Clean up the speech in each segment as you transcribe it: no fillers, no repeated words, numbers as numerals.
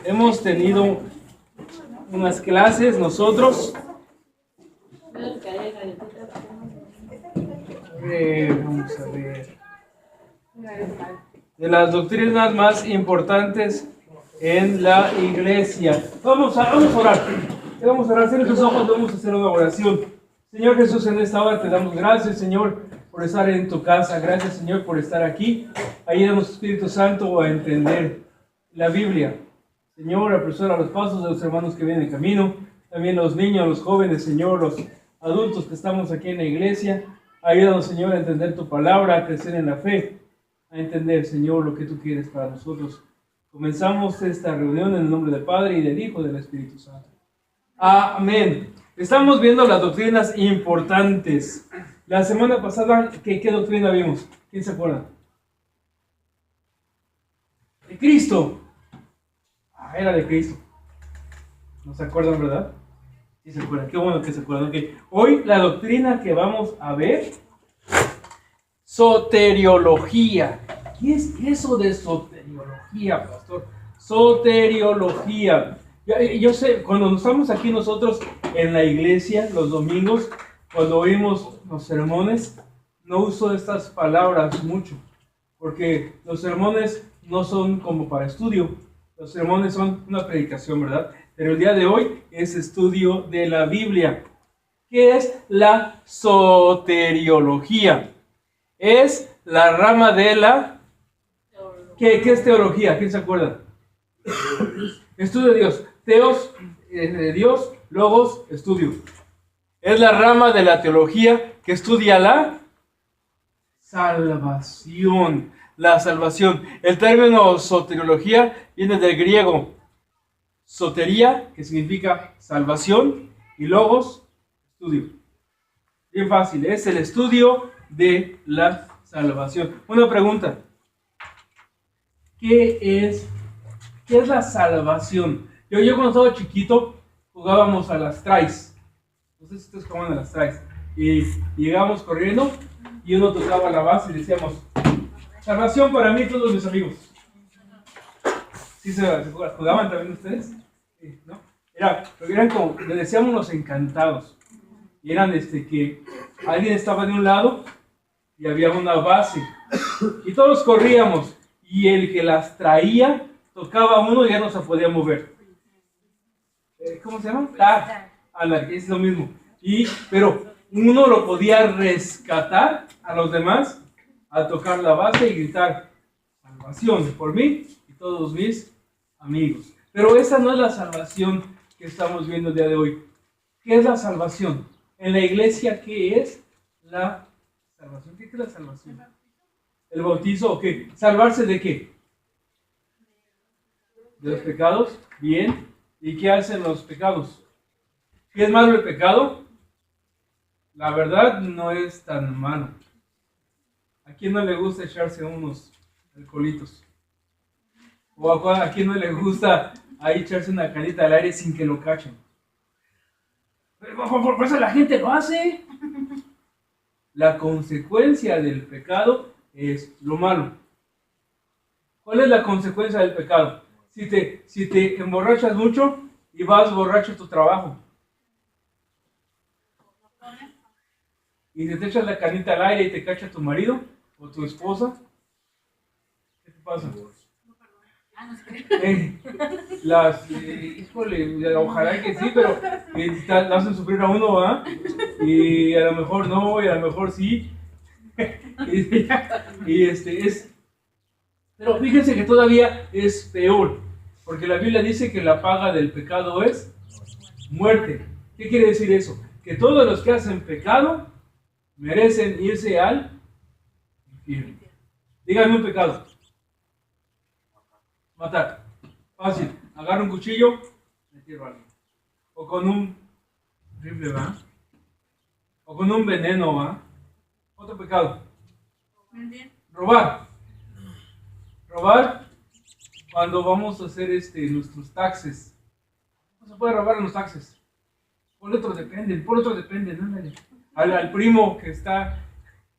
Hemos tenido unas clases nosotros. Vamos a ver. De las doctrinas más importantes en la iglesia. Vamos a orar. Vamos a orar. Cierra tus ojos, vamos a hacer una oración. Señor Jesús, en esta hora te damos gracias, Señor, por estar en tu casa. Gracias, Señor, por estar aquí. Ayúdanos, Espíritu Santo, a entender la Biblia. Señor, apresura los pasos de los hermanos que vienen en camino. También los niños, los jóvenes, Señor, los adultos que estamos aquí en la iglesia. Ayúdanos, Señor, a entender tu palabra, a crecer en la fe, a entender, Señor, lo que tú quieres para nosotros. Comenzamos esta reunión en el nombre del Padre y del Hijo y del Espíritu Santo. Amén. Estamos viendo las doctrinas importantes. La semana pasada, ¿qué doctrina vimos? ¿Quién se acuerda? De Cristo. Era de Cristo. ¿No se acuerdan, verdad? Sí se acuerdan. Qué bueno que se acuerdan. Okay. Hoy la doctrina que vamos a ver, soteriología. ¿Qué es eso de soteriología, pastor? Soteriología. Yo sé, cuando estamos aquí nosotros en la iglesia los domingos, cuando oímos los sermones, no uso estas palabras mucho, porque los sermones no son como para estudio, los sermones son una predicación, ¿verdad? Pero el día de hoy es estudio de la Biblia. ¿Qué es la soteriología? Es la rama de la... ¿Qué es teología? ¿Quién se acuerda? Estudio de Dios. Teos, de Dios, logos, estudio. Es la rama de la teología que estudia la salvación. La salvación. El término soteriología viene del griego sotería, que significa salvación, y logos, estudio. Bien fácil, es el estudio de la salvación. Una pregunta. ¿Qué es la salvación? Yo cuando estaba chiquito jugábamos a las traes. No sé si ustedes jugaban a las traes. Y llegábamos corriendo y uno tocaba la base y decíamos: salvación para mí y todos mis amigos. ¿Sí se jugaban también ustedes? Sí, ¿no? Eran como, le decíamos los encantados. Y eran que alguien estaba de un lado y había una base. Y todos corríamos. Y el que las traía tocaba uno y ya no se podía mover. ¿Cómo se llama? Es lo mismo. Pero uno lo podía rescatar a los demás al tocar la base y gritar: salvación por mí y todos mis amigos. Pero esa no es la salvación que estamos viendo el día de hoy. ¿Qué es la salvación? En la iglesia, ¿qué es la salvación? ¿Qué es la salvación? ¿El bautizo o qué? ¿Salvarse de qué? ¿De los pecados? Bien. ¿Y qué hacen los pecados? ¿Qué es malo el pecado? La verdad no es tan malo. ¿A quién no le gusta echarse unos alcoholitos? ¿O a quién no le gusta ahí echarse una canita al aire sin que lo cachen? Por eso la gente lo hace. La consecuencia del pecado es lo malo. ¿Cuál es la consecuencia del pecado? Si te emborrachas mucho y vas borracho a tu trabajo y te echas la canita al aire y te cacha tu marido o tu esposa, ¿qué te pasa? Híjole, ojalá que sí, pero la hacen sufrir a uno, ¿ah? Y a lo mejor no, y a lo mejor sí. Pero fíjense que todavía es peor, porque la Biblia dice que la paga del pecado es muerte. ¿Qué quiere decir eso? Que todos los que hacen pecado merecen irse al infierno. Díganme un pecado. Matar. Fácil. Agarra un cuchillo, me tiro a alguien. O con un rifle, ¿va? O con un veneno, ¿va? Otro pecado. Robar. Robar cuando vamos a hacer nuestros taxes. No se puede robar en los taxes. Por otro dependen, ándale. Al primo que está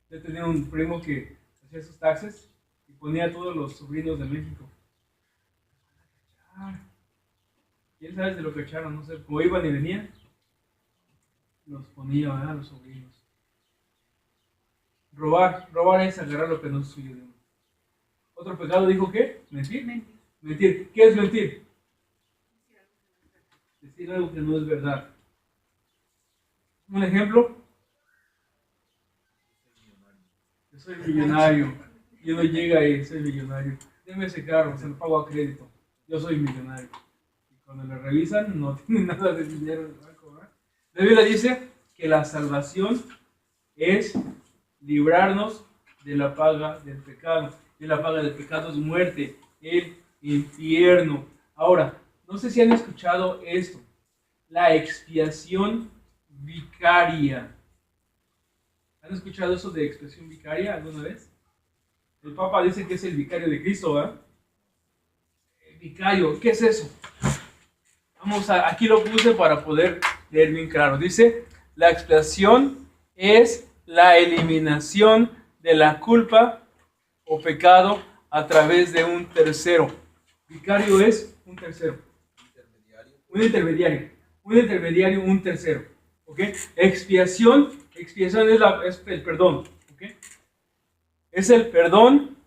Yo tenía un primo que hacía sus taxes y ponía a todos los sobrinos de México. Ah, ¿quién sabe de lo que echaron? No sé, como iban y venían, los ponía, ¿verdad? Los sobrinos. Robar es agarrar lo que no es suyo de uno. Otro pecado dijo ¿qué? ¿Mentir? Mentir. ¿Qué es mentir? Decir algo que no es verdad. Un ejemplo. Yo soy millonario. Y uno llega y soy millonario. Deme ese carro, se lo pago a crédito. Yo soy millonario. Y cuando le revisan, no tiene nada de dinero en el banco, ¿verdad? La Biblia dice que la salvación es librarnos de la paga del pecado. Y la paga del pecado es muerte, el infierno. Ahora, no sé si han escuchado esto. La expiación vicaria. ¿Han escuchado eso de expiación vicaria alguna vez? El Papa dice que es el vicario de Cristo, ¿verdad? El vicario, ¿qué es eso? Aquí lo puse para poder leer bien claro. Dice, la expiación es la eliminación de la culpa o pecado a través de un tercero. Vicario es un tercero. Un intermediario, un tercero. ¿Ok? Expiación es el perdón. ¿Ok? Es el perdón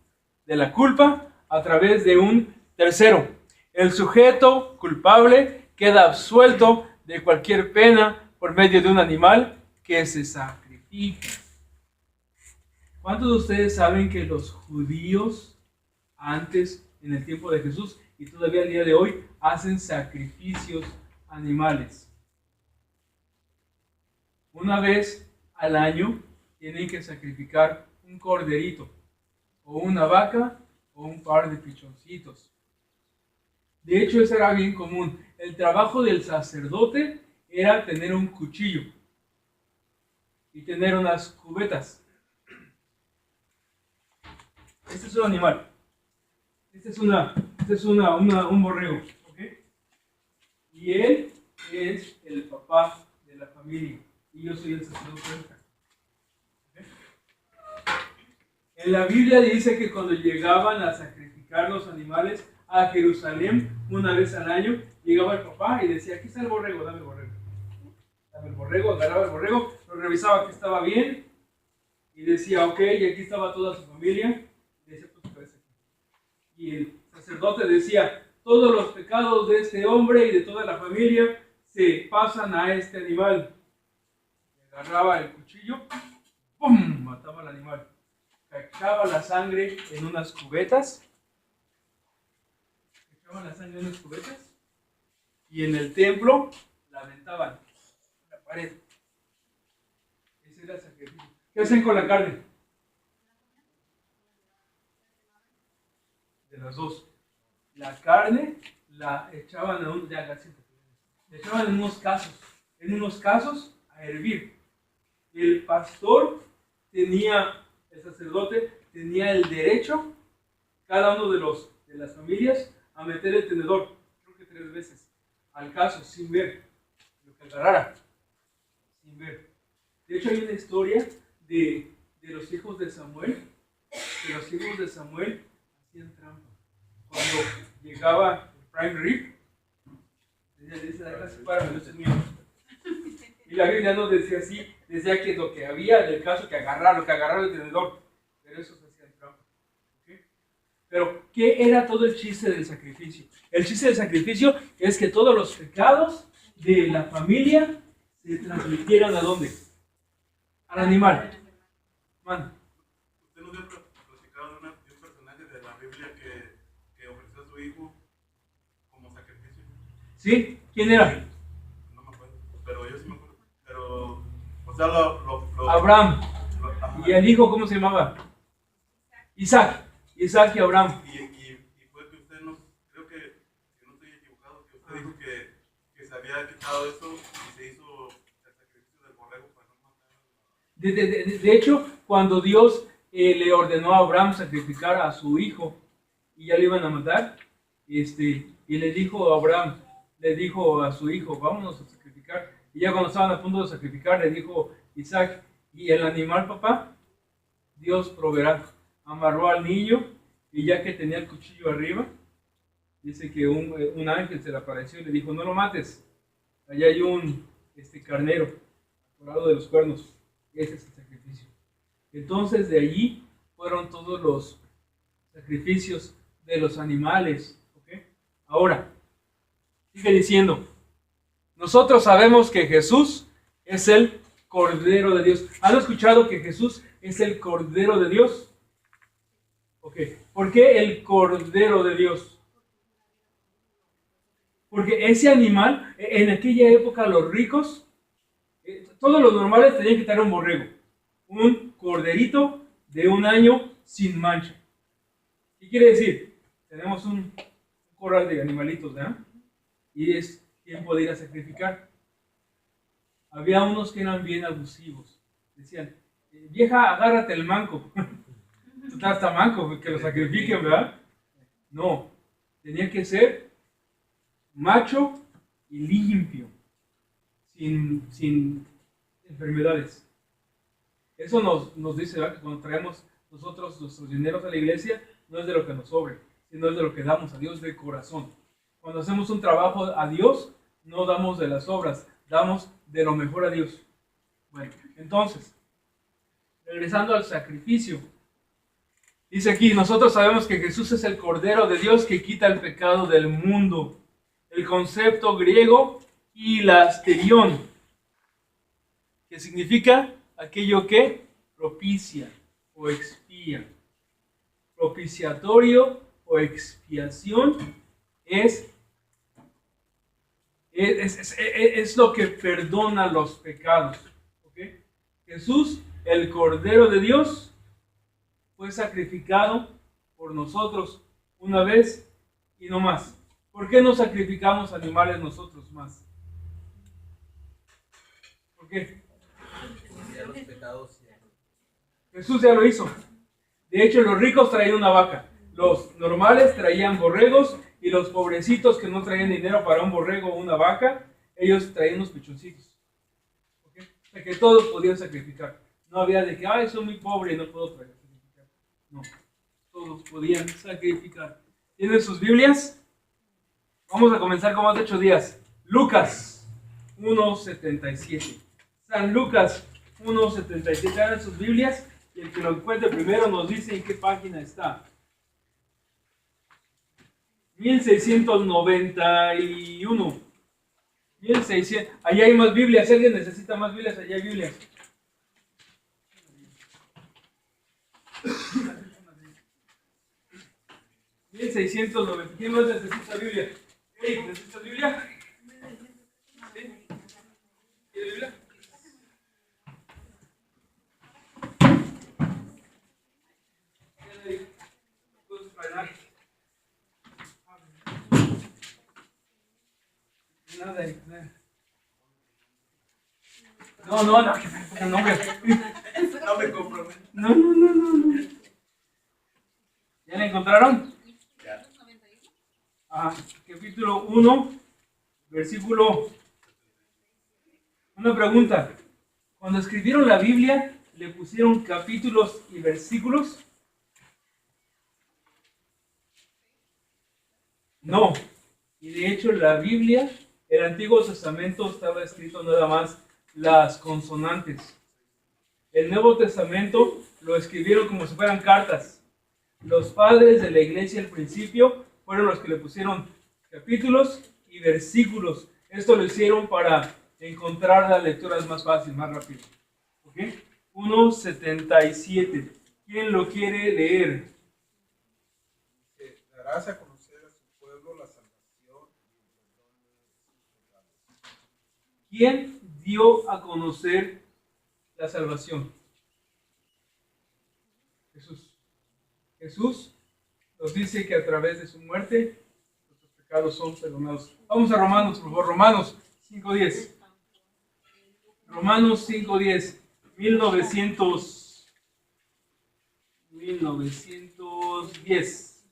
de la culpa a través de un tercero. El sujeto culpable queda absuelto de cualquier pena por medio de un animal que se sacrifica. ¿Cuántos de ustedes saben que los judíos antes, en el tiempo de Jesús y todavía al día de hoy, hacen sacrificios animales? Una vez al año tienen que sacrificar un corderito, o una vaca, o un par de pichoncitos. De hecho, eso era bien común. El trabajo del sacerdote era tener un cuchillo y tener unas cubetas. Este es un animal. Este es un borrego. ¿Okay? Y él es el papá de la familia. Y yo soy el sacerdote. ¿Okay? En la Biblia dice que cuando llegaban a sacrificar los animales a Jerusalén una vez al año, llegaba el papá y decía, aquí está el borrego, dame el borrego. Dame el borrego, agarraba el borrego, lo revisaba que estaba bien y decía, ok, y aquí estaba toda su familia. Y decía, pues parece aquí. Y el sacerdote decía, todos los pecados de este hombre y de toda la familia se pasan a este animal. Y agarraba el cuchillo, ¡pum!, mataba al animal. Echaba la sangre en unas cubetas. Y en el templo la aventaban en la pared. Ese era el sacrificio. ¿Qué hacen con la carne? De las dos. La carne la echaban en unos casos a hervir. El pastor el sacerdote tenía el derecho, cada uno de las familias, a meter el tenedor, creo que 3 veces, al caso, sin ver lo que agarrara, sin ver. De hecho, hay una historia de los hijos de Samuel, que los hijos de Samuel hacían trampa. Cuando llegaba el prime rib, y la Biblia no decía así, decía que lo que había del caso que agarrar el tenedor, pero eso se hacía trampa. ¿Okay? Pero, ¿qué era todo el chiste del sacrificio? El chiste del sacrificio es que todos los pecados de la familia se transmitieran ¿a dónde? Al animal. Man. ¿Usted nos había platicado de un personaje de la Biblia que ofreció a su hijo como sacrificio? ¿Sí? ¿Quién era? No me acuerdo, pero yo sí me acuerdo. Pero, o sea, Abraham. ¿Y el hijo cómo se llamaba? Isaac y Abraham. Y fue que usted creo que, si no estoy equivocado, que usted dijo que se había quitado eso y se hizo el sacrificio del borrego para no matar. De hecho, cuando Dios le ordenó a Abraham sacrificar a su hijo y ya le iban a matar, y le dijo a Abraham, le dijo a su hijo, vámonos a sacrificar. Y ya cuando estaban a punto de sacrificar, le dijo Isaac, ¿y el animal, papá? Dios proveerá. Amarró al niño y ya que tenía el cuchillo arriba, dice que un ángel se le apareció y le dijo, no lo mates, allá hay un carnero por lado de los cuernos, ese es el sacrificio. Entonces de allí fueron todos los sacrificios de los animales. ¿Okay? Ahora, sigue diciendo, nosotros sabemos que Jesús es el Cordero de Dios. ¿Han escuchado que Jesús es el Cordero de Dios? Okay. ¿Por qué el Cordero de Dios? Porque ese animal, en aquella época los ricos, todos los normales tenían que tener un borrego, un corderito de 1 año sin mancha. ¿Qué quiere decir? Tenemos un corral de animalitos, ¿verdad? Y es tiempo de ir a sacrificar. Había unos que eran bien abusivos. Decían, vieja, agárrate el manco. Tú estás tan manco, que lo sacrifiquen, ¿verdad? No, tenía que ser macho y limpio, sin enfermedades. Eso nos dice, ¿verdad? Que cuando traemos nosotros nuestros dineros a la iglesia, no es de lo que nos sobre, sino es de lo que damos a Dios de corazón. Cuando hacemos un trabajo a Dios, no damos de las obras, damos de lo mejor a Dios. Bueno, entonces, regresando al sacrificio, dice aquí, nosotros sabemos que Jesús es el Cordero de Dios que quita el pecado del mundo. El concepto griego hilasterión, que significa aquello que propicia o expía. Propiciatorio o expiación es lo que perdona los pecados. ¿Okay? Jesús, el Cordero de Dios, fue sacrificado por nosotros una vez y no más. ¿Por qué no sacrificamos animales nosotros más? ¿Por qué? Jesús ya lo hizo. De hecho, los ricos traían una vaca. Los normales traían borregos y los pobrecitos que no traían dinero para un borrego o una vaca, ellos traían unos pechoncitos. ¿Okay? O sea que todos podían sacrificar. No había de que, ay, soy muy pobre y no puedo sacrificar. No, todos podían sacrificar. ¿Tienen sus Biblias? Vamos a comenzar con más de 8 días. Lucas 1:77. San Lucas 1:77. Hagan sus Biblias y el que lo encuentre primero nos dice en qué página está. 1691. 1600. Allá hay más Biblias. Si alguien necesita más Biblias, allá hay Biblias. ¿1690? ¿Quién más necesita Biblia? Hey, ¿necesitas Biblia? ¿Sí? ¿Quieres Biblia? Nada. No, No me compro. No. ¿Ya la encontraron? Ya. Capítulo 1, versículo. Una pregunta. Cuando escribieron la Biblia, ¿le pusieron capítulos y versículos? No. Y de hecho la Biblia, el Antiguo Testamento estaba escrito nada más las consonantes. El Nuevo Testamento lo escribieron como si fueran cartas. Los padres de la iglesia al principio fueron los que le pusieron capítulos y versículos. Esto lo hicieron para encontrar las lecturas más fácil, más rápido. ¿Ok? 1:77. ¿Quién lo quiere leer? Darás a conocer a su pueblo la salvación y el perdón de sus pecados. ¿Quién dio a conocer la salvación? Jesús. Jesús nos dice que a través de su muerte nuestros pecados son perdonados. Vamos a Romanos, por favor. Romanos 5:10. Romanos 5:10. 1910.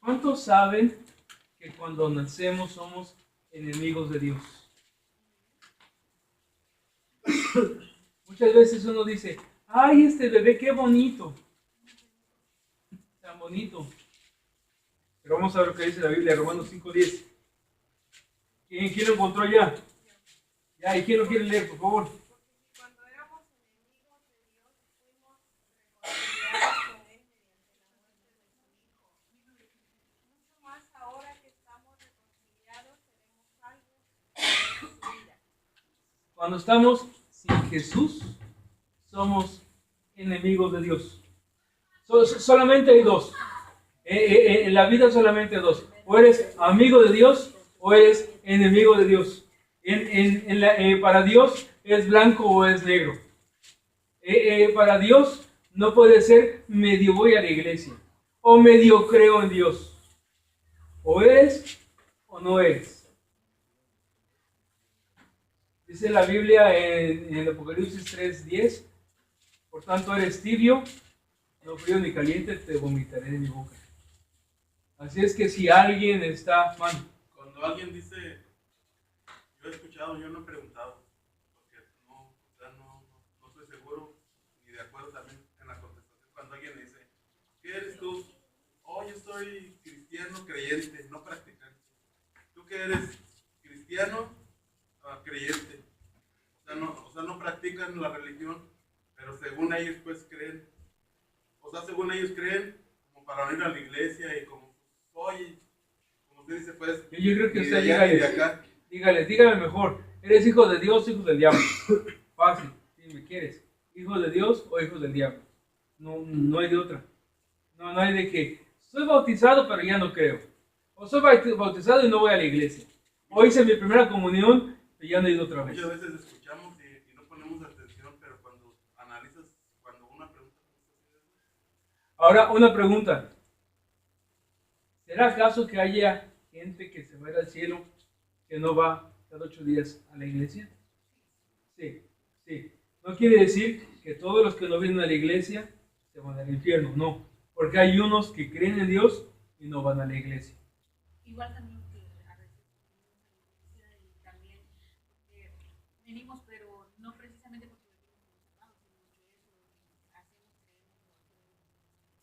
¿Cuántos saben que cuando nacemos somos enemigos de Dios. Muchas veces uno dice, ay, este bebé qué bonito, tan bonito. Pero vamos a ver lo que dice la Biblia, Romanos 5:10. ¿Quién lo encontró ya? Ya, ¿y quién lo quiere leer, por favor? Cuando éramos enemigos de Dios, fuimos reconciliados con Él mediante la muerte de su Hijo. Mucho más ahora que estamos reconciliados, seremos salvos de su vida. Cuando estamos sin Jesús, somos enemigos de Dios. Solamente hay dos. En la vida solamente hay dos. O eres amigo de Dios o eres enemigo de Dios. Para Dios es blanco o es negro. Para Dios no puede ser medio voy a la iglesia o medio creo en Dios. O eres o no eres. Dice la Biblia en el Apocalipsis 3:10, por tanto eres tibio, no frío ni caliente, te vomitaré de mi boca. Así es que si alguien está mal. Cuando alguien dice, yo he escuchado, yo no he preguntado, porque no estoy seguro ni de acuerdo también en la contestación. Cuando alguien dice, ¿qué eres tú? Oh, yo soy cristiano creyente, no practicante. ¿Tú qué eres? Cristiano creyente. O sea, no practican la religión, pero según ellos pues creen. O sea, según ellos creen, como para no ir a la iglesia y como soy, como usted dice pues, Yo creo que usted dígale mejor, ¿eres hijo de Dios o hijo del diablo? Fácil, si me quieres, ¿hijo de Dios o hijo del diablo? No hay de otra. No hay de que soy bautizado pero ya no creo. O soy bautizado y no voy a la iglesia. O hice mi primera comunión y ya no he ido otra vez. Muchas veces escuchamos y no ponemos atención, pero cuando analizas, cuando una pregunta... Ahora, una pregunta. ¿Será acaso que haya gente que se va a ir al cielo que no va cada 8 días a la iglesia? Sí. No quiere decir que todos los que no vienen a la iglesia se van al infierno, no. Porque hay unos que creen en Dios y no van a la iglesia. Igual también que a veces venimos a la iglesia y también venimos, pero no precisamente porque venimos emocionados, sino que eso hacemos,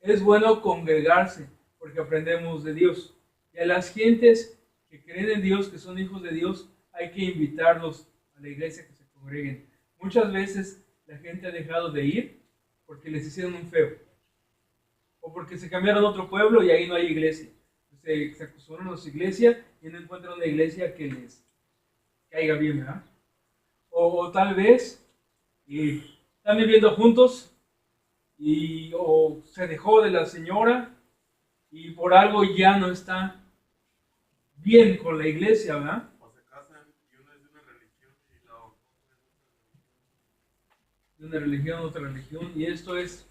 Es bueno congregarse porque aprendemos de Dios. Y a las gentes que creen en Dios, que son hijos de Dios, hay que invitarlos a la iglesia que se congreguen. Muchas veces la gente ha dejado de ir porque les hicieron un feo. O porque se cambiaron a otro pueblo y ahí no hay iglesia. Se acostumbraron a su iglesia y no encuentran una iglesia que les caiga bien, ¿verdad? O tal vez están viviendo juntos o se dejó de la señora y por algo ya no está bien con la iglesia, ¿verdad? O se casan y uno es de una religión y la otra De una religión a otra religión. Y esto es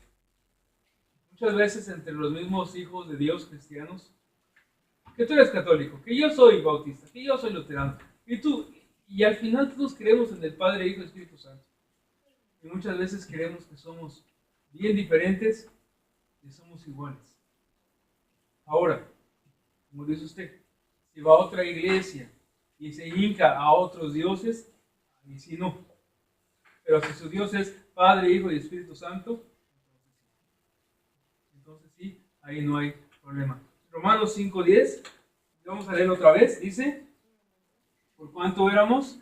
muchas veces entre los mismos hijos de Dios cristianos. Que tú eres católico, que yo soy bautista, que yo soy luterano. Y al final todos creemos en el Padre, Hijo y Espíritu Santo. Y muchas veces creemos que somos bien diferentes y somos iguales. Ahora, como dice usted, si va a otra iglesia y se hinca a otros dioses, ahí sí no. Pero si su Dios es Padre, Hijo y Espíritu Santo, entonces sí, ahí no hay problema. Romanos 5:10, vamos a leer otra vez, dice, por cuanto éramos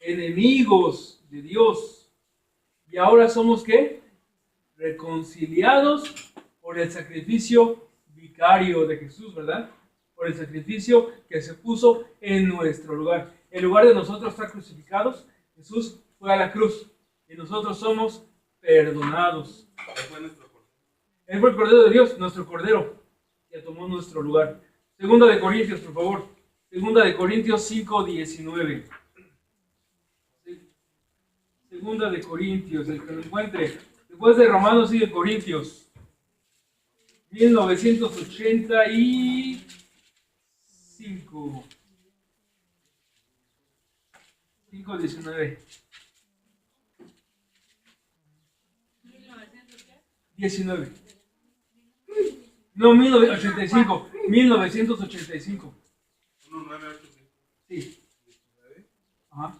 enemigos de Dios, y ahora somos ¿qué? Reconciliados por el sacrificio vicario de Jesús, ¿verdad? Por el sacrificio que se puso en nuestro lugar. En lugar de nosotros estar crucificados, Jesús fue a la cruz y nosotros somos perdonados. Él fue el Cordero de Dios, nuestro Cordero, que tomó nuestro lugar. Segunda de Corintios, por favor. Segunda de Corintios 5:19. Segunda de Corintios, el que lo encuentre. Después de Romanos sigue Corintios. 1985. 5:19. 19. No, 1985. 1985. 1985. Sí. Ajá.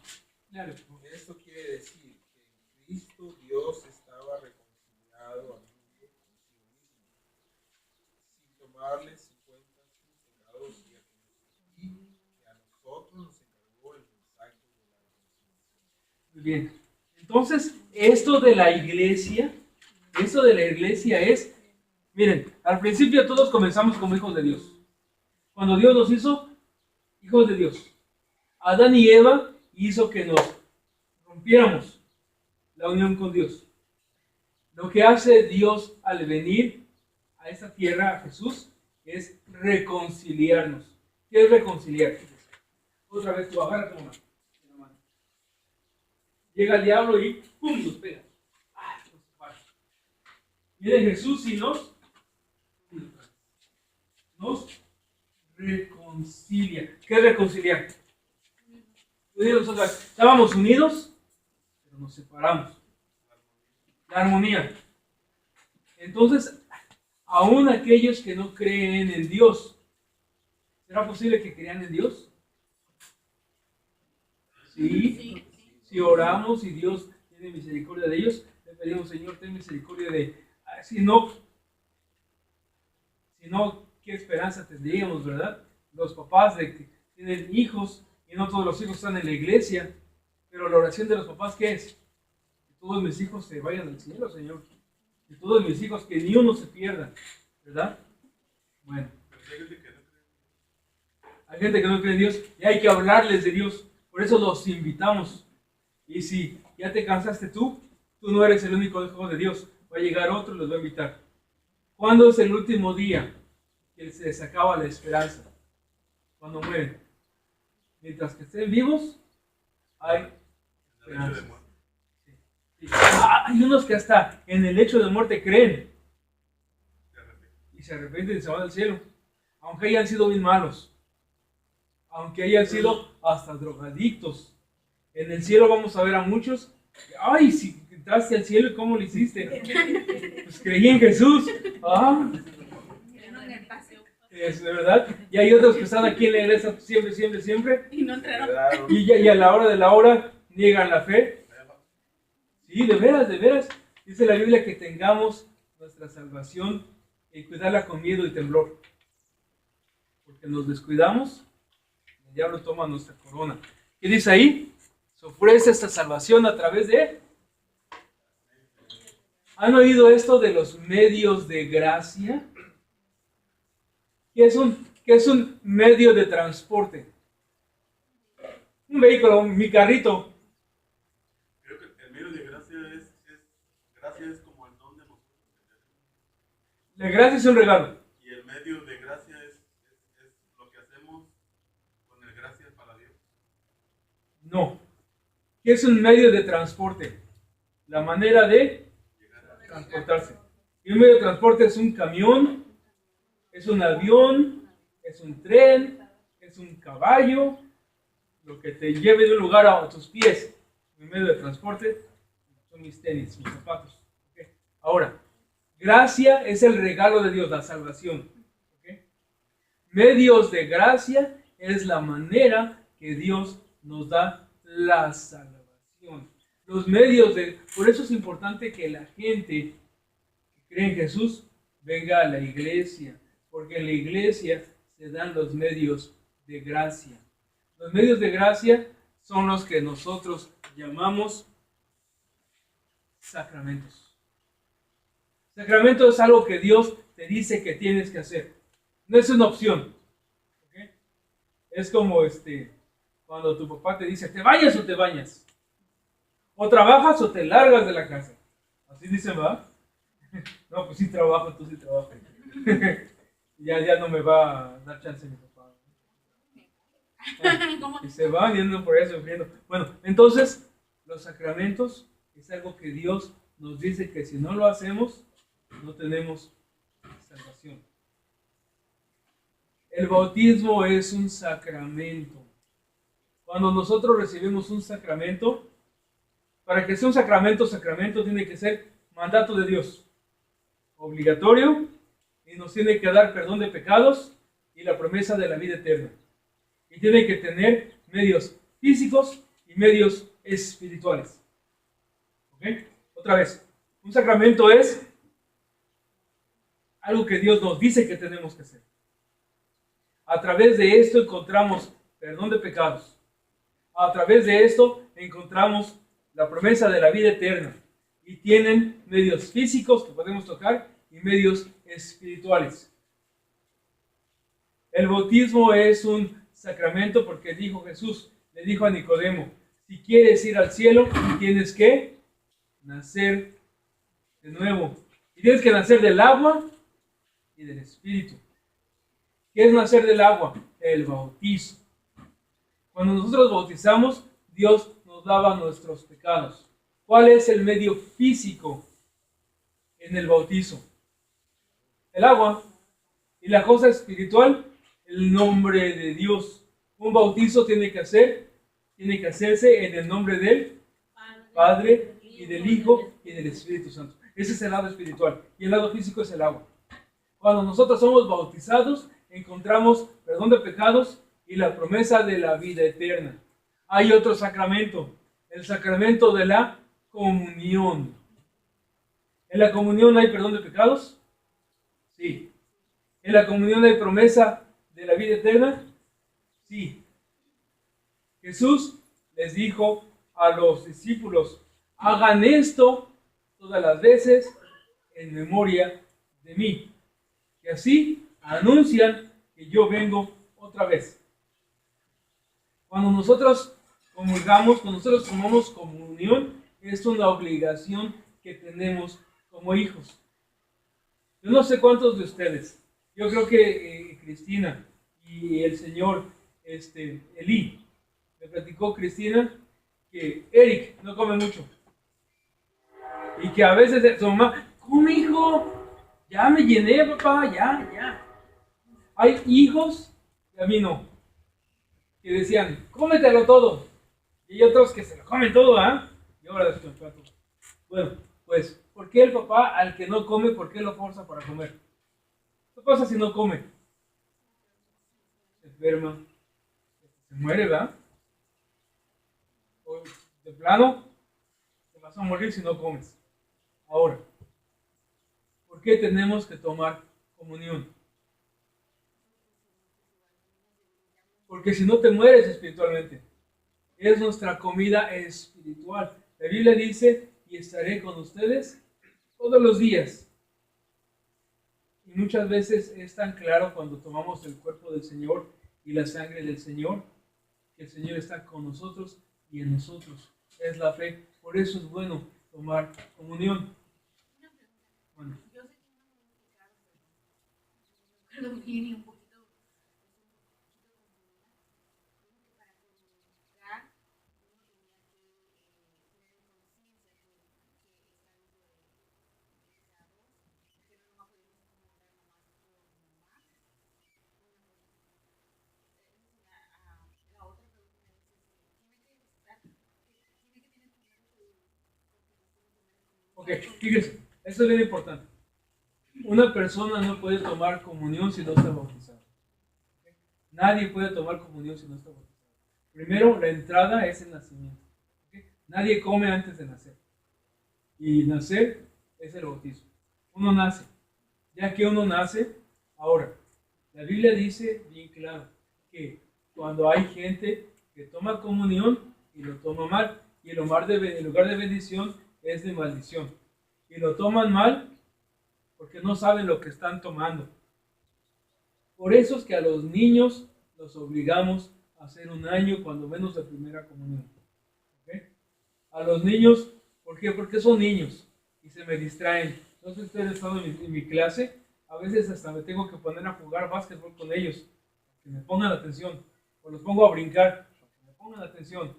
Claro. Esto quiere decir que en Cristo Dios estaba reconciliado al mundo consigo mismo, sin tomarles en cuenta sus pecados y que a nosotros nos encargó el mensaje de la reconciliación. Muy bien. Entonces, esto de la iglesia es, miren, al principio todos comenzamos como hijos de Dios. Cuando Dios nos hizo hijos de Dios, Adán y Eva hizo que nos rompiéramos la unión con Dios. Lo que hace Dios al venir a esta tierra, a Jesús, es reconciliarnos. ¿Qué es reconciliar? Otra vez tú agarra tu mano. Llega el diablo y ¡pum! Nos pega. Viene Jesús y nos reconcilia. ¿Qué es reconciliar? Estábamos unidos, pero nos separamos. La armonía. Entonces, aún aquellos que no creen en Dios, ¿será posible que crean en Dios? Sí. Si oramos y Dios tiene misericordia de ellos, le pedimos, Señor, ten misericordia de... Si no, ¿qué esperanza tendríamos, verdad? Los papás de que tienen hijos y no todos los hijos están en la iglesia, pero la oración de los papás, ¿qué es? Que todos mis hijos se vayan al cielo, Señor. Que todos mis hijos, que ni uno se pierda, ¿verdad? Bueno. Hay gente que no cree en Dios y hay que hablarles de Dios. Por eso los invitamos. Y si ya te cansaste tú no eres el único hijo de Dios. Va a llegar otro y los va a invitar. ¿Cuándo es el último día que se les acaba la esperanza? Cuando mueren. Mientras que estén vivos, hay esperanza. Sí. Hay unos que hasta en el hecho de muerte creen. Y se arrepienten y se van al cielo. Aunque hayan sido bien malos. Aunque hayan sido hasta drogadictos. En el cielo vamos a ver a muchos. Ay, si entraste al cielo, ¿cómo lo hiciste? Pues creí en Jesús. Es de verdad. Y hay otros que están aquí en la iglesia siempre. Y no entraron. Y a la hora de la hora niegan la fe. Sí, de veras. Dice la Biblia que tengamos nuestra salvación y cuidarla con miedo y temblor. Porque nos descuidamos, el diablo toma nuestra corona. ¿Qué dice ahí? Se ofrece esta salvación a través de... ¿Han oído esto de los medios de gracia? ¿Qué es un medio de transporte? Un vehículo, mi carrito. Creo que el medio de gracia es como el don de nosotros. La gracia es un regalo. Y el medio de gracia es lo que hacemos con el gracias para Dios. No. ¿Qué es un medio de transporte? La manera de transportarse. Y un medio de transporte es un camión, es un avión, es un tren, es un caballo, lo que te lleve de un lugar a tus pies. Mi medio de transporte son mis tenis, mis zapatos. ¿Okay? Ahora, gracia es el regalo de Dios, la salvación. ¿Okay? Medios de gracia es la manera que Dios nos da la salvación. Los medios de... Por eso es importante que la gente que cree en Jesús venga a la iglesia, porque en la iglesia se dan los medios de gracia. Los medios de gracia son los que nosotros llamamos sacramentos. Sacramento es algo que Dios te dice que tienes que hacer. No es una opción. ¿Okay? Es como cuando tu papá te dice, ¿te bañas o te bañas? O trabajas o te largas de la casa. Así dicen, ¿va? No, pues sí trabajo, tú sí trabajas. ya no me va a dar chance mi papá. Y se van y andan por ahí sufriendo. Bueno, entonces, los sacramentos es algo que Dios nos dice que si no lo hacemos, no tenemos salvación. El bautismo es un sacramento. Cuando nosotros recibimos un sacramento, para que sea un sacramento tiene que ser mandato de Dios. Obligatorio y y nos tiene que dar perdón de pecados y la promesa de la vida eterna. Y tiene que tener medios físicos y medios espirituales. ¿Ok? Otra vez, un sacramento es algo que Dios nos dice que tenemos que hacer. A través de esto encontramos perdón de pecados. A través de esto encontramos la promesa de la vida eterna. Y tienen medios físicos que podemos tocar y medios espirituales. El bautismo es un sacramento porque dijo Jesús, le dijo a Nicodemo, si quieres ir al cielo, tienes que nacer de nuevo. Y tienes que nacer del agua y del Espíritu. ¿Qué es nacer del agua? El bautizo. Cuando nosotros bautizamos, Dios nos lava nuestros pecados. ¿Cuál es el medio físico en el bautizo? El agua. Y la cosa espiritual, el nombre de Dios. Un bautizo tiene que hacerse en el nombre del Padre y del Hijo y del Espíritu Santo. Ese es el lado espiritual. Y el lado físico es el agua. Cuando nosotros somos bautizados, encontramos perdón de pecados y la promesa de la vida eterna. Hay otro sacramento, el sacramento de la comunión. ¿En la comunión hay perdón de pecados? Sí. ¿En la comunión hay promesa de la vida eterna? Sí. Jesús les dijo a los discípulos, hagan esto todas las veces en memoria de mí. Y así anuncian que yo vengo otra vez. Cuando nosotros comulgamos, cuando nosotros tomamos comunión, es una obligación que tenemos como hijos. Yo no sé cuántos de ustedes, yo creo que Cristina y el señor Eli, me platicó Cristina que Eric no come mucho. Y que a veces su mamá, come hijo, ya me llené papá, ya. Hay hijos, y a mí no, que decían, cómetelo todo. Y hay otros que se lo comen todo, ¿ah? Y ahora después. Bueno, pues, ¿por qué el papá al que no come, por qué lo forza para comer? ¿Qué pasa si no come? Se enferma, se muere, ¿verdad? O de plano, te vas a morir si no comes. Ahora, ¿por qué tenemos que tomar comunión? Porque si no te mueres espiritualmente. Es nuestra comida espiritual. La Biblia dice, y estaré con ustedes todos los días. Y muchas veces es tan claro cuando tomamos el cuerpo del Señor y la sangre del Señor, que el Señor está con nosotros y en nosotros. Es la fe. Por eso es bueno tomar comunión. Bueno. Yo sé que no me he explicado, pero un poquito confundida. Para comunicar, uno tenía que tener conciencia que está dentro de esa voz, que no nomás podemos comunicar nomás por nomás. La otra pregunta es, tiene que tener primero su. Ok, fíjense, esto es bien importante. Una persona no puede tomar comunión si no está bautizada. Nadie puede tomar comunión si no está bautizado. Primero, la entrada es el nacimiento. Nadie come antes de nacer. Y nacer es el bautismo. Uno nace. Ya que uno nace, ahora, la Biblia dice bien claro que cuando hay gente que toma comunión y lo toma mal, y el lugar de bendición es de maldición. Y lo toman mal porque no saben lo que están tomando. Por eso es que a los niños los obligamos a hacer un año, cuando menos, de primera comunión. ¿Okay? A los niños, ¿por qué? Porque son niños y se me distraen. No sé si ustedes están en mi clase, a veces hasta me tengo que poner a jugar básquetbol con ellos, que me pongan atención, o los pongo a brincar, que me pongan atención.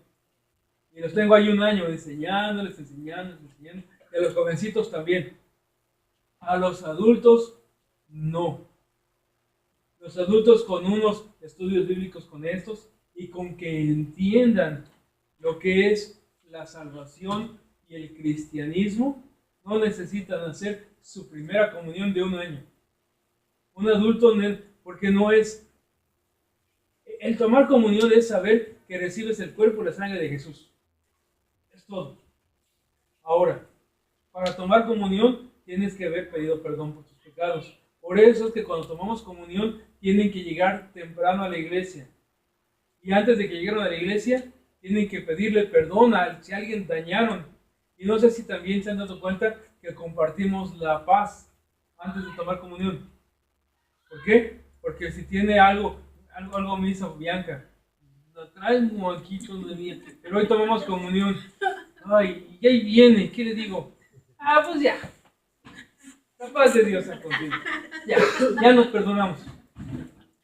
Y los tengo ahí un año enseñándoles, y a los jovencitos también. A los adultos, no. Los adultos con unos estudios bíblicos con estos y con que entiendan lo que es la salvación y el cristianismo, no necesitan hacer su primera comunión de un año. Un adulto, porque no es... El tomar comunión es saber que recibes el cuerpo y la sangre de Jesús. Es todo. Ahora, para tomar comunión tienes que haber pedido perdón por tus pecados. Por eso es que cuando tomamos comunión tienen que llegar temprano a la iglesia. Y antes de que lleguen a la iglesia, tienen que pedirle perdón si a alguien dañaron. Y no sé si también se han dado cuenta que compartimos la paz antes de tomar comunión. ¿Por qué? Porque si tiene algo me hizo Bianca. La trae un moquito de mí. Pero hoy tomamos comunión. Ay, y ahí viene, ¿qué le digo? Pues ya. La paz de Dios está contigo. Ya nos perdonamos.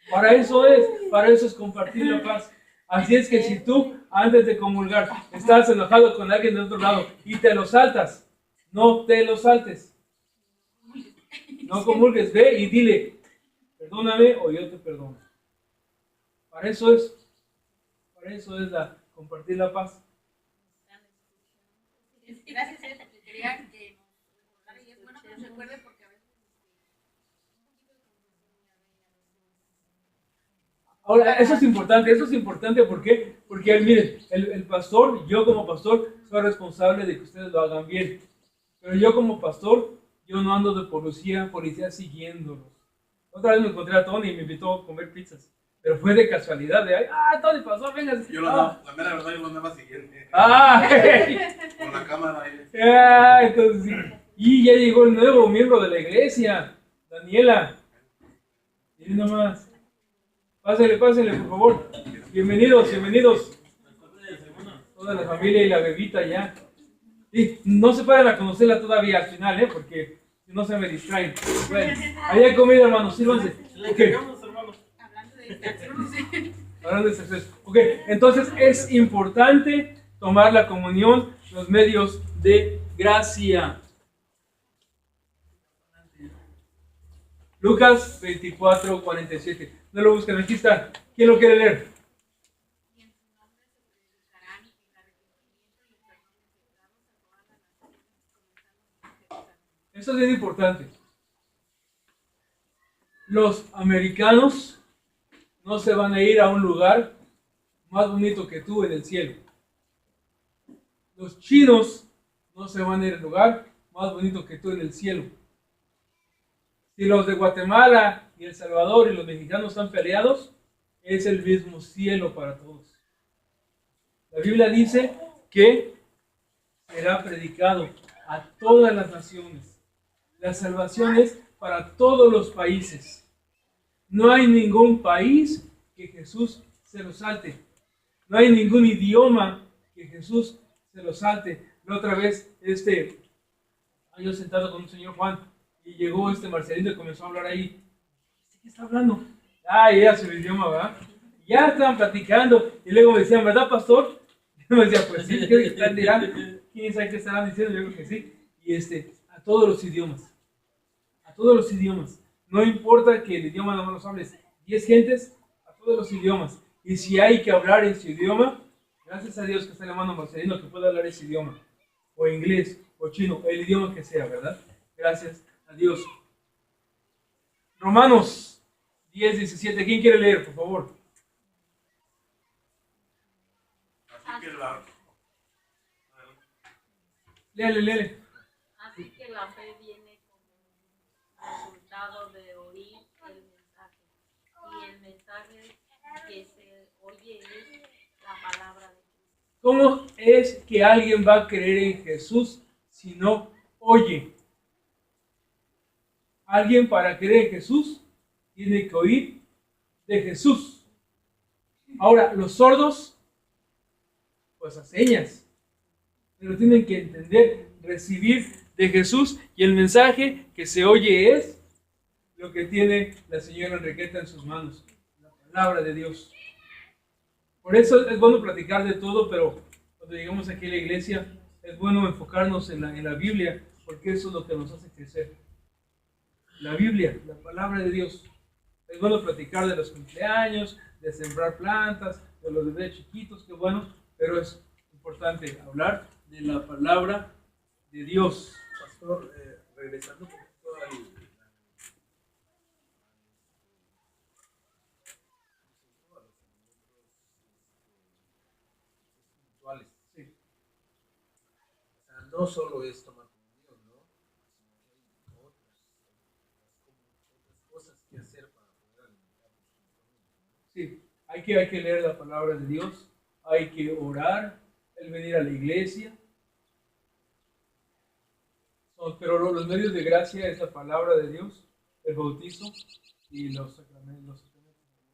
Para eso es compartir la paz. Así es que si tú, antes de comulgar, estás enojado con alguien de otro lado y te lo saltas, no te lo saltes. No comulgues, ve y dile, perdóname o yo te perdono. Para eso es compartir la paz. Gracias, porque quería que nos recordara, y es bueno que nos recuerde porque a veces Ahora, eso es importante, ¿por qué? Porque miren, el pastor, yo como pastor, soy responsable de que ustedes lo hagan bien. Pero yo como pastor, yo no ando de policía siguiéndolos. Otra vez me encontré a Tony y me invitó a comer pizzas. Pero fue de casualidad, Tony pasó, venga. La mera verdad, yo lo andaba siguiendo. Con la cámara ahí. Entonces sí. Y ya llegó el nuevo miembro de la iglesia, Daniela. Miren nomás. Pásenle, por favor. Bienvenidos. Toda la familia y la bebita ya. Y no se pueden a conocerla todavía al final, porque si no se me distraen. Bueno, ahí hay comida, hermanos, sírvanse. Okay. Hablando de sexo. Ok, entonces es importante tomar la comunión, los medios de gracia. Lucas 24:47. No lo busquen, aquí está. ¿Quién lo quiere leer? y en su nombre se predicarán el arrepentimiento y el perdón de pecados a todas las naciones, comenzando por Jerusalén. Esto es bien importante. Los americanos no se van a ir a un lugar más bonito que tú en el cielo. Los chinos no se van a ir al lugar más bonito que tú en el cielo. Si los de Guatemala y El Salvador y los mexicanos están peleados, es el mismo cielo para todos. La Biblia dice que será predicado a todas las naciones. La salvación es para todos los países. No hay ningún país que Jesús se lo salte. No hay ningún idioma que Jesús se lo salte. La otra vez, yo sentado con un señor Juan, y llegó Marcelino y comenzó a hablar ahí. ¿Qué está hablando? Ya su idioma, ¿verdad? Ya estaban platicando, y luego me decían, ¿verdad, pastor? Y me decía, pues sí, ¿qué están dirán? ¿Quién sabe qué estarán diciendo? Yo creo que sí. Y a todos los idiomas. A todos los idiomas. No importa que el idioma no los hables. 10 gentes, a todos los idiomas. Y si hay que hablar en su idioma, gracias a Dios que está el hermano Marcelino que puede hablar ese idioma. O inglés, o chino, el idioma que sea, ¿verdad? Gracias a Dios. Romanos 10:17. ¿Quién quiere leer, por favor? Así que la... Léale. Así que la fe viene como resultado de oír el mensaje. Y el mensaje que se oye es la palabra de Cristo. ¿Cómo es que alguien va a creer en Jesús si no oye? Alguien para creer en Jesús tiene que oír de Jesús. Ahora, los sordos, pues a señas, pero tienen que entender, recibir de Jesús, y el mensaje que se oye es lo que tiene la señora Enriqueta en sus manos, la palabra de Dios. Por eso es bueno platicar de todo, pero cuando llegamos aquí a la iglesia es bueno enfocarnos en la Biblia, porque eso es lo que nos hace crecer. La Biblia, la palabra de Dios. Es bueno platicar de los cumpleaños, de sembrar plantas, de los bebés chiquitos, qué bueno, pero es importante hablar de la palabra de Dios. Pastor, regresando un poquito al no solo es tomar comunión, ¿no? Sino que hay otras cosas que hacer para poder alimentarnos espiritualmente, ¿no? Sí, hay que leer la palabra de Dios, hay que orar, el venir a la iglesia. Pero los medios de gracia es la palabra de Dios, el bautizo y los sacramentos, el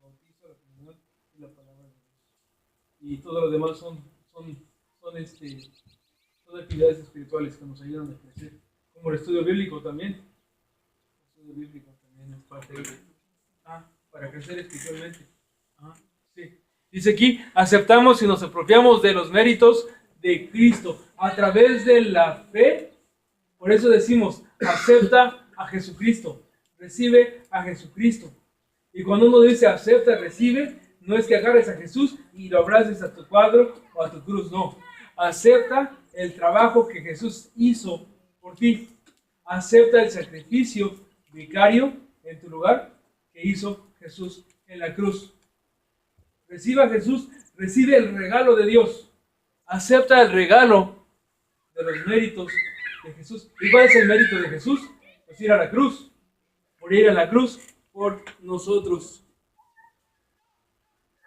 bautizo, la comunión y la palabra de Dios. Y todo lo demás son actividades espirituales que nos ayudan a crecer, como el estudio bíblico también. El estudio bíblico también es parte de para crecer espiritualmente. Sí. Dice aquí, aceptamos y nos apropiamos de los méritos de Cristo a través de la fe. Por eso decimos, acepta a Jesucristo, recibe a Jesucristo. Y cuando uno dice acepta, recibe, no es que agarres a Jesús y lo abraces a tu cuadro o a tu cruz, no. Acepta el trabajo que Jesús hizo por ti. Acepta el sacrificio vicario en tu lugar que hizo Jesús en la cruz. Recibe a Jesús, recibe el regalo de Dios. Acepta el regalo de los méritos de Jesús. ¿Y cuál es el mérito de Jesús? Pues ir a la cruz, morir a la cruz por nosotros.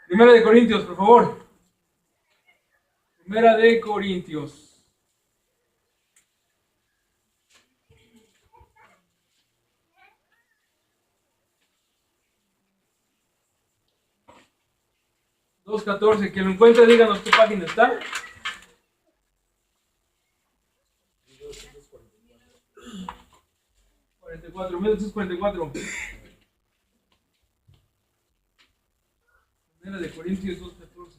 Primera de Corintios, por favor. Primera de Corintios. (2:14) que lo encuentre, díganos qué página está. 1944. Primera de Corintios 2:14.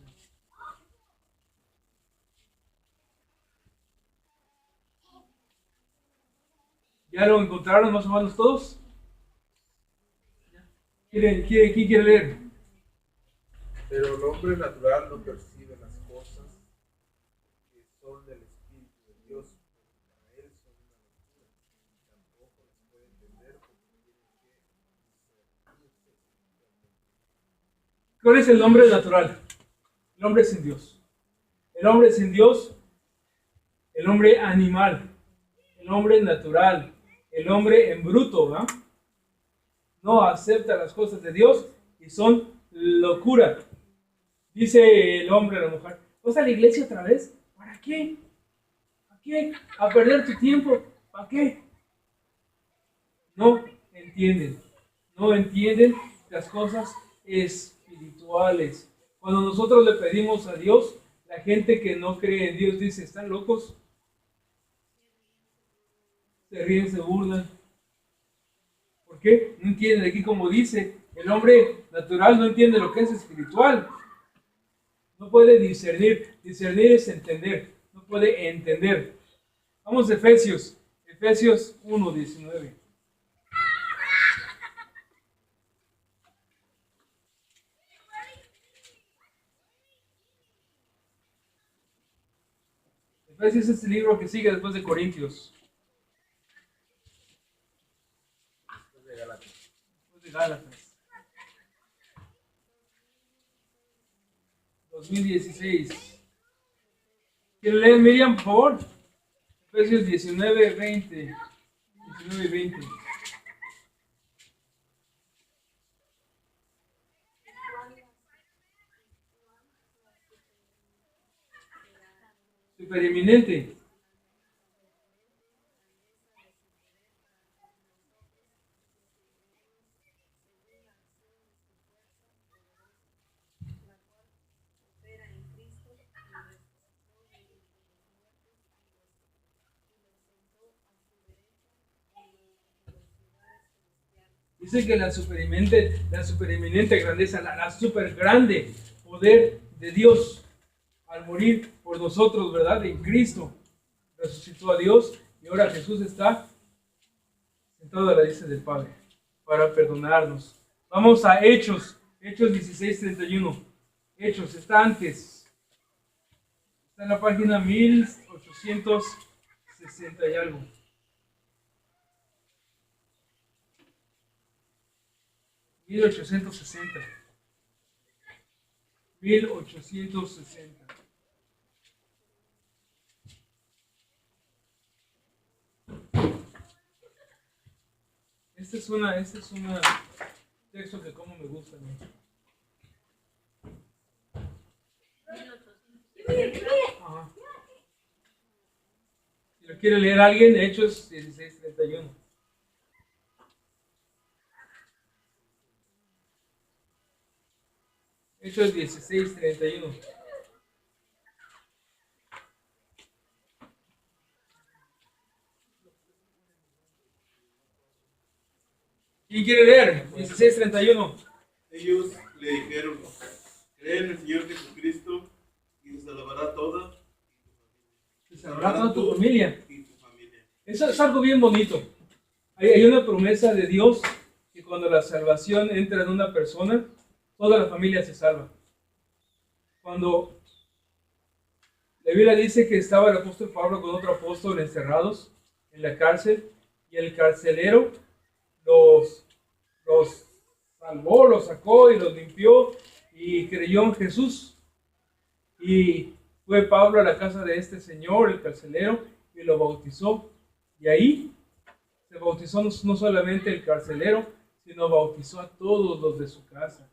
¿Ya lo encontraron más o menos todos? ¿Quién quiere leer? Pero el hombre natural no percibe las cosas que son del Espíritu de Dios, porque para él son una locura, y tampoco las puede entender porque tiene que discernirse espiritualmente. ¿Cuál es el hombre natural? El hombre sin Dios. El hombre sin Dios, el hombre animal, el hombre natural, el hombre en bruto, ¿verdad? No acepta las cosas de Dios y son locura. Dice el hombre a la mujer, ¿vas a la iglesia otra vez? ¿Para qué? ¿Para qué? ¿A perder tu tiempo? ¿Para qué? No entienden las cosas espirituales. Cuando nosotros le pedimos a Dios, la gente que no cree en Dios dice, ¿están locos? Se ríen, se burlan. ¿Por qué? No entienden. Aquí como dice, el hombre natural no entiende lo que es espiritual. No puede discernir. Discernir es entender. No puede entender. Vamos a Efesios 1:19. Efesios es el libro que sigue después de Corintios. Después de Gálatas. 2016. ¿Quieren leer, Miriam, por favor? Efesios 19, 20. 19 y 20. Supereminente. Dice que la supereminente grandeza, la super grande poder de Dios al morir por nosotros, ¿verdad? En Cristo resucitó a Dios y ahora Jesús está sentado a la diestra del Padre para perdonarnos. Vamos a Hechos 16:31. Hechos, está antes. Está en la página 1860 y algo. 1860. 1860. Este es un texto que como me gusta a mí. 1800. Ajá. Si lo quiere leer alguien, Hechos 16:31. Hechos 16:31. ¿Quién quiere leer? 16:31. Ellos le dijeron, cree en el Señor Jesucristo y se salvará toda Se salvará toda tu familia. y tu familia. Eso es algo bien bonito. Hay una promesa de Dios que cuando la salvación entra en una persona, toda la familia se salva. Cuando la Biblia dice que estaba el apóstol Pablo con otro apóstol encerrados en la cárcel y el carcelero los salvó, los sacó y los limpió y creyó en Jesús. Y fue Pablo a la casa de este señor, el carcelero, y lo bautizó. Y ahí se bautizó no solamente el carcelero, sino bautizó a todos los de su casa.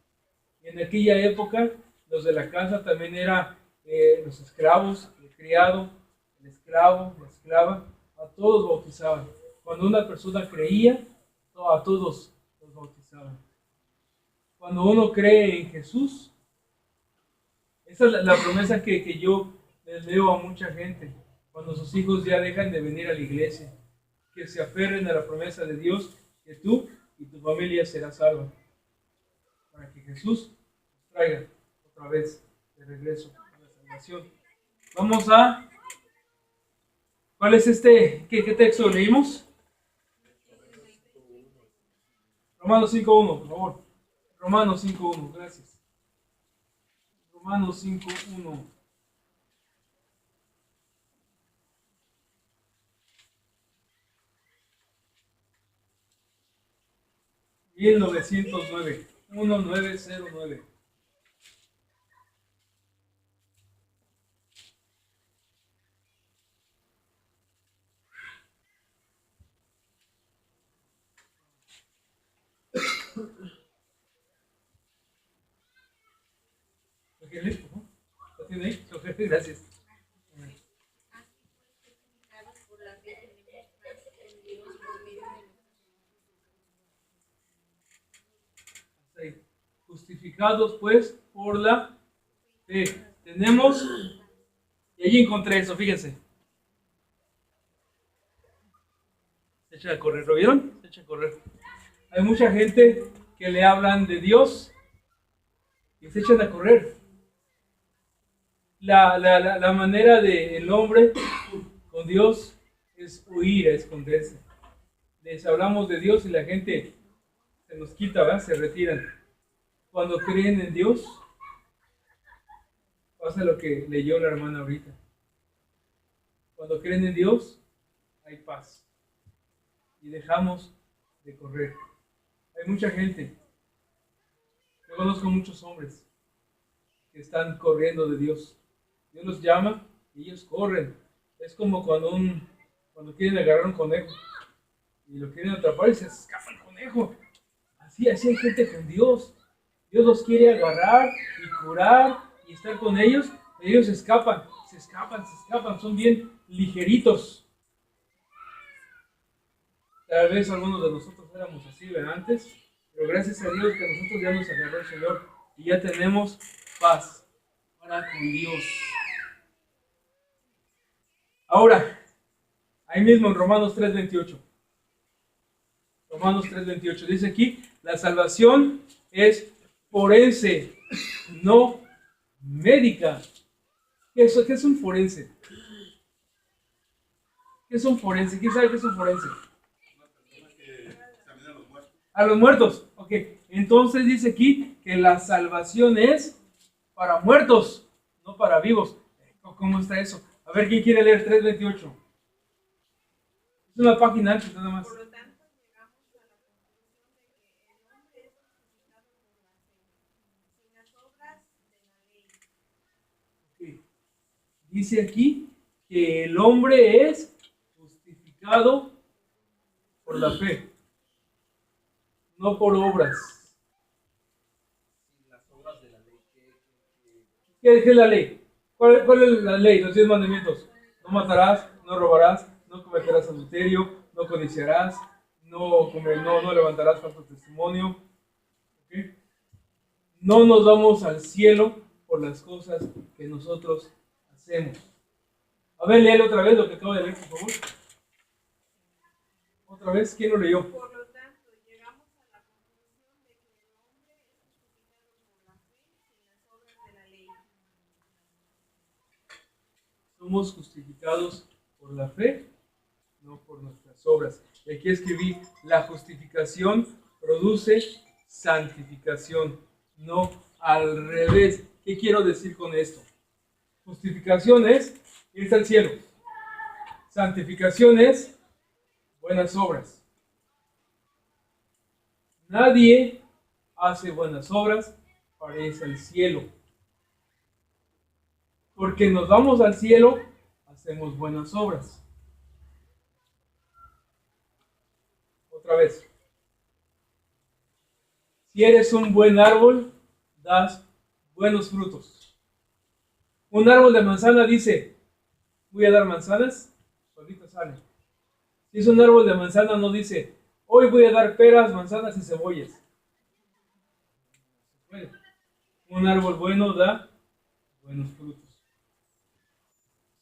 Y en aquella época, los de la casa también eran los esclavos, el criado, el esclavo, la esclava, a todos bautizaban. Cuando una persona creía, a todos los bautizaban. Cuando uno cree en Jesús, esa es la promesa que yo les leo a mucha gente. Cuando sus hijos ya dejan de venir a la iglesia, que se aferren a la promesa de Dios, que tú y tu familia será salva. Para que Jesús nos traiga otra vez de regreso a la salvación. Vamos a... ¿Cuál es este? ¿Qué texto leímos? Romanos 5.1, por favor. Romanos 5.1, gracias. Romanos 5.1. (1909) 1909. ¿Lo tiene ahí? Gracias. Por la fe tenemos paz con Dios por medio de Ahí. Justificados pues por la fe. Tenemos, y allí encontré eso, fíjense. Se echa a correr, ¿lo vieron? Se echa a correr. Hay mucha gente que le hablan de Dios y se echan a correr. La manera del hombre con Dios es huir, es esconderse. Les hablamos de Dios y la gente se nos quita, ¿verdad? Se retiran. Cuando creen en Dios, pasa lo que leyó la hermana ahorita. Cuando creen en Dios, hay paz. Y dejamos de correr. Hay mucha gente. Yo conozco muchos hombres que están corriendo de Dios. Dios los llama y ellos corren. Es como cuando quieren agarrar un conejo y lo quieren atrapar y se escapa el conejo. Así hay gente con Dios. Dios los quiere agarrar y curar y estar con ellos. Ellos se escapan, son bien ligeritos. Tal vez algunos de nosotros éramos así de antes, pero gracias a Dios que nosotros ya nos agarró el Señor y ya tenemos paz para con Dios. Ahora, ahí mismo en Romanos 3:28. Romanos 3:28 dice aquí, la salvación es forense, no médica. ¿Qué es un forense? ¿Qué es un forense? ¿Quién sabe qué es un forense? Una persona que examina a los muertos. A los muertos. Ok, entonces dice aquí que la salvación es para muertos, no para vivos. ¿Cómo está eso? A ver, ¿quién quiere leer 3:28? Es una página antes nada más. Por lo tanto, llegamos a la conclusión de que el hombre es justificado por la fe, sin las obras de la ley. Ok. Dice aquí que el hombre es justificado por la fe. no por obras. Sin las obras de la ley. ¿Qué es la ley? ¿Cuál es la ley? Los 10 mandamientos. No matarás, no robarás, no cometerás adulterio, no codiciarás, no levantarás falso testimonio. ¿Ok? No nos vamos al cielo por las cosas que nosotros hacemos. A ver, léelo otra vez lo que acabo de leer, por favor. Otra vez, ¿quién lo leyó? Por lo tanto, llegamos a la conclusión de que el hombre es justificado por la fe sin las obras de la ley. Somos justificados por la fe, no por nuestras obras. Y aquí escribí, la justificación produce santificación, no al revés. ¿Qué quiero decir con esto? Justificación es irse al cielo. Santificación es buenas obras. Nadie hace buenas obras para irse al cielo. Porque nos vamos al cielo, hacemos buenas obras. Otra vez. Si eres un buen árbol, das buenos frutos. Un árbol de manzana dice, voy a dar manzanas, solito sale. Si es un árbol de manzana, no dice, hoy voy a dar peras, manzanas y cebollas. Un árbol bueno da buenos frutos.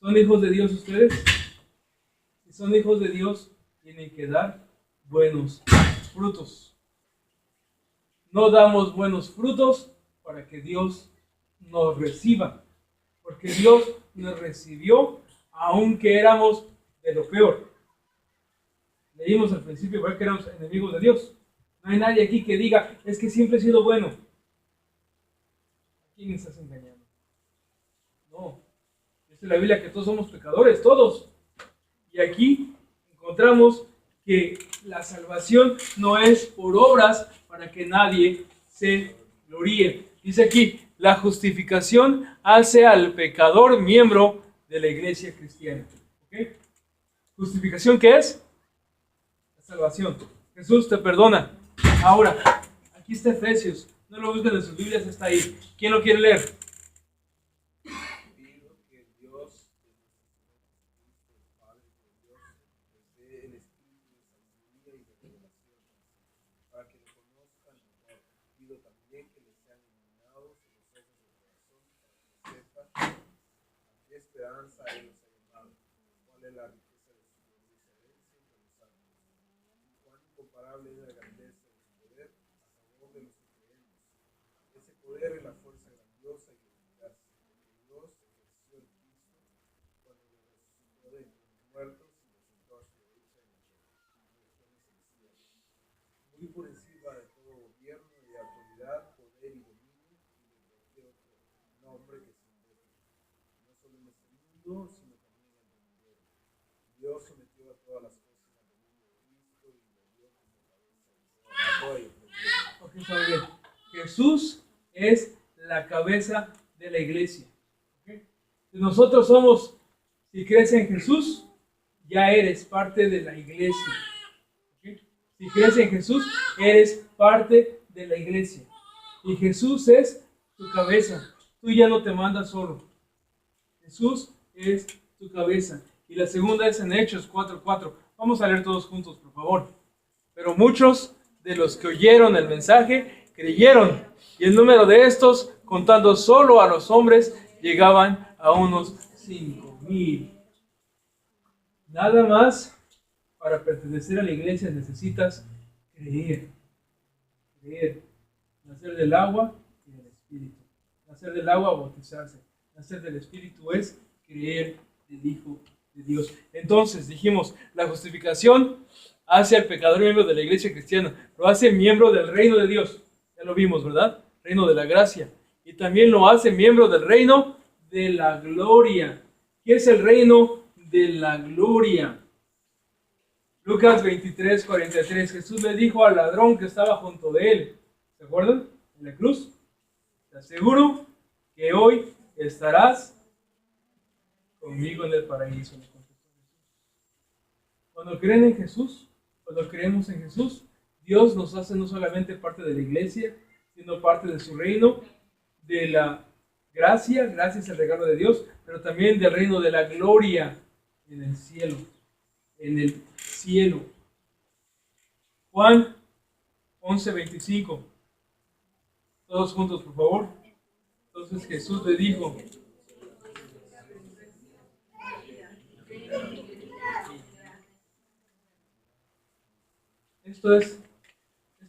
¿Son hijos de Dios ustedes? Si son hijos de Dios, tienen que dar buenos frutos. No damos buenos frutos para que Dios nos reciba. Porque Dios nos recibió aunque éramos de lo peor. Leímos al principio que éramos enemigos de Dios. No hay nadie aquí que diga, es que siempre he sido bueno. ¿A quién estás engañando? No. Dice la Biblia que todos somos pecadores, todos. Y aquí encontramos que la salvación no es por obras para que nadie se gloríe. Dice aquí, la justificación hace al pecador miembro de la iglesia cristiana. ¿Okay? ¿Justificación qué es? La salvación. Jesús te perdona. Ahora, aquí está Efesios. No lo busquen en sus Biblias, está ahí. ¿Quién lo quiere leer? Pido que Dios, el Padre de Dios, les dé el espíritu de sabiduría y de revelación, para que lo conozcan mejor. Pido también que les sean iluminados en los ojos del corazón, para que sepan a qué esperanza Él los ha llamado, cuál es la riqueza de su gloria y herencia entre los santos, y cuán incomparable es la grandeza de su poder a favor de los que creemos. Ese poder es la fuerza grandiosa y eficaz que Dios ejerció en Cristo cuando lo resucitó de entre los muertos y lo sentó a su derecha en las regiones celestiales, muy por encima de todo gobierno y autoridad, poder y dominio y de cualquier otro nombre que se invoque, no solo en este mundo, sino también en el venidero. Dios sometió a todas las cosas al dominio de Cristo y lo dio como cabeza de todo ello. Ok, está bien. Jesús es la cabeza de la iglesia. ¿Okay? Nosotros somos, si crees en Jesús, ya eres parte de la iglesia. ¿Okay? Si crees en Jesús, eres parte de la iglesia. Y Jesús es tu cabeza. Tú ya no te mandas solo. Jesús es tu cabeza. Y la segunda es en Hechos 4:4. Vamos a leer todos juntos, por favor. Pero muchos de los que oyeron el mensaje creyeron, y el número de estos, contando solo a los hombres, llegaban a unos 5,000. Nada más, para pertenecer a la iglesia necesitas creer. Creer. Nacer del agua y del Espíritu. Nacer del agua, bautizarse. Nacer del Espíritu es creer del Hijo de Dios. Entonces, dijimos, la justificación hace al pecador miembro de la iglesia cristiana, lo hace miembro del reino de Dios. Ya lo vimos, ¿verdad? Reino de la gracia. Y también lo hace miembro del reino de la gloria. ¿Qué es el reino de la gloria? Lucas 23:43. Jesús le dijo al ladrón que estaba junto de él, ¿se acuerdan? En la cruz. Te aseguro que hoy estarás conmigo en el paraíso. Cuando creen en Jesús, cuando creemos en Jesús, Dios nos hace no solamente parte de la iglesia, sino parte de su reino, de la gracia, gracias al regalo de Dios, pero también del reino de la gloria en el cielo. En el cielo. Juan 11:25. Todos juntos, por favor. Entonces Jesús le dijo: Esto es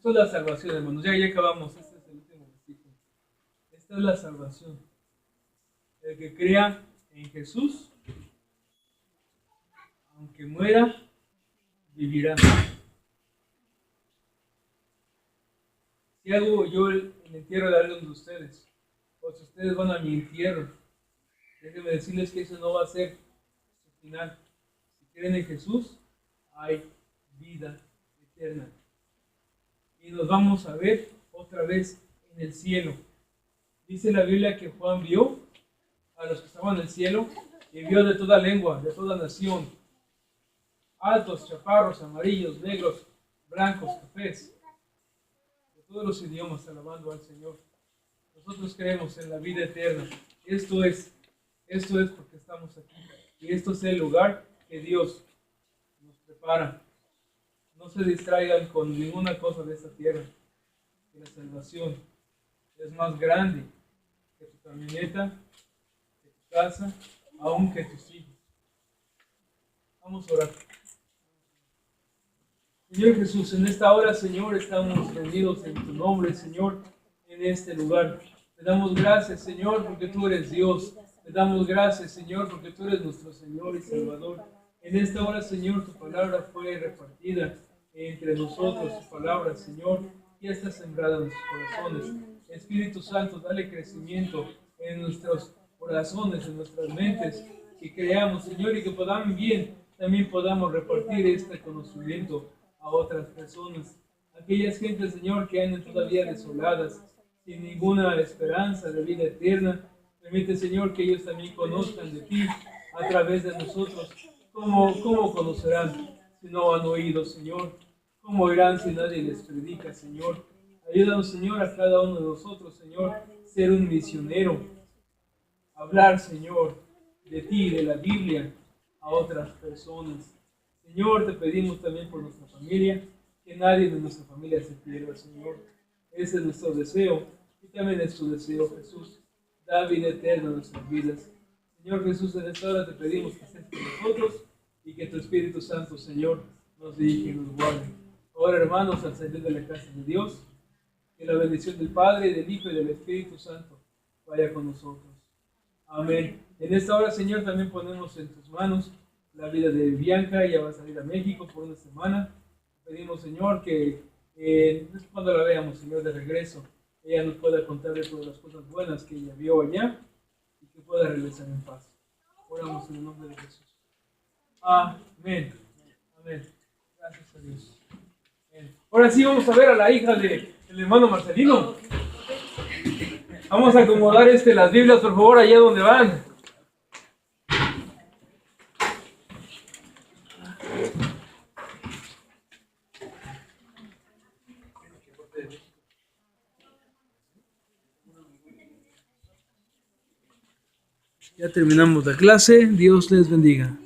la salvación, hermanos. Ya acabamos. Este es el último versículo. Esta es la salvación. El que crea en Jesús, aunque muera, vivirá. Si hago yo el entierro de algunos de ustedes, o si ustedes van a mi entierro, déjenme decirles que eso no va a ser su final. Si creen en Jesús, hay vida eterna. Y nos vamos a ver otra vez en el cielo. Dice la Biblia que Juan vio a los que estaban en el cielo y vio de toda lengua, de toda nación, altos, chaparros, amarillos, negros, blancos, cafés, de todos los idiomas, alabando al Señor. Nosotros creemos en la vida eterna. Esto es porque estamos aquí. Y esto es el lugar que Dios nos prepara. No se distraigan con ninguna cosa de esta tierra. Que la salvación es más grande que tu camioneta, que tu casa, aún que tus hijos. Vamos a orar. Señor Jesús, en esta hora, Señor, estamos reunidos en tu nombre, Señor, en este lugar. Te damos gracias, Señor, porque tú eres Dios. Te damos gracias, Señor, porque tú eres nuestro Señor y Salvador. En esta hora, Señor, tu palabra fue repartida entre nosotros. Tu palabra, Señor, ya está sembrada en nuestros corazones. Espíritu Santo, dale crecimiento en nuestros corazones, en nuestras mentes, que creamos, Señor, y que también podamos repartir este conocimiento a otras personas. Aquellas gentes, Señor, que andan todavía desoladas, sin ninguna esperanza de vida eterna, permite, Señor, que ellos también conozcan de ti a través de nosotros. ¿Cómo conocerán si no han oído, Señor? ¿Cómo oirán si nadie les predica, Señor? Ayúdanos, Señor, a cada uno de nosotros, Señor, ser un misionero. Hablar, Señor, de ti, de la Biblia, a otras personas. Señor, te pedimos también por nuestra familia, que nadie de nuestra familia se pierda, Señor. Ese es nuestro deseo y también es tu deseo, Jesús. Da vida eterna a nuestras vidas. Señor Jesús, en esta hora te pedimos que estés con nosotros y que tu Espíritu Santo, Señor, nos dirija y nos guarde. Ahora, hermanos, al salir de la casa de Dios, que la bendición del Padre, del Hijo y del Espíritu Santo vaya con nosotros. Amén. En esta hora, Señor, también ponemos en tus manos la vida de Bianca. Ella va a salir a México por una semana. Pedimos, Señor, que cuando la veamos, Señor, de regreso, ella nos pueda contar de todas las cosas buenas que ella vio allá y que pueda regresar en paz. Oramos en el nombre de Jesús. Amén. Amén. Gracias a Dios. Amén. Ahora sí vamos a ver a la hija del hermano Marcelino. Vamos a acomodar las Biblias, por favor, allá donde van. Ya terminamos la clase. Dios les bendiga.